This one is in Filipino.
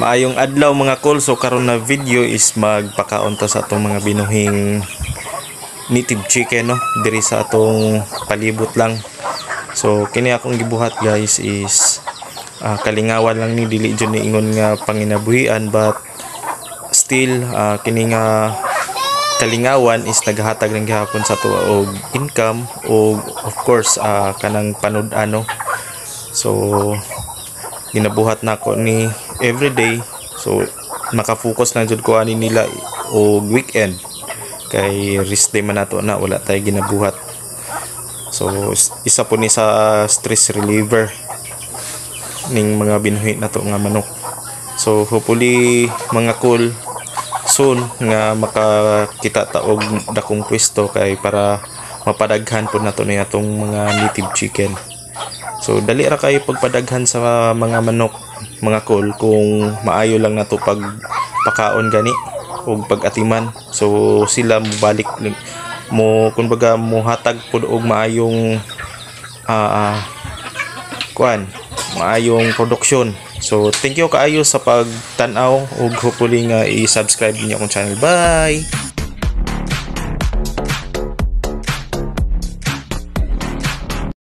Maayong adlaw mga kol. So karon na video is magpakaon ta sa atong mga binuhing native chicken no diri sa atong palibot lang. So kini akong gibuhat guys is kalingawan lang ni, dili jud ni ingon nga panginabuhian, but still kini nga kalingawan is naghatag ng gihapon sa tuwa og income o of course kanang panud-an no. So ginabuhat na ko ni everyday, so makafocus na jud ko ani nila o weekend kay rest day man nato na wala tay ginabuhat. So isa po ni sa stress reliever ning mga binuhi nato nga manok. So hopefully mga cool soon nga makakita ta og dakong pwesto kay para mapadaghan po nato ni atong mga native chicken. So dali ra kayo pagpadaghan sa mga manok mga kol kung maayo lang nato pag pakaon gani og pag-atiman. So sila mobalik mo kumbaga mohatag pud og maayong maayong produksyon. So thank you kaayo sa pagtan-aw ug hopefully nga i-subscribe niyo akong channel. Bye.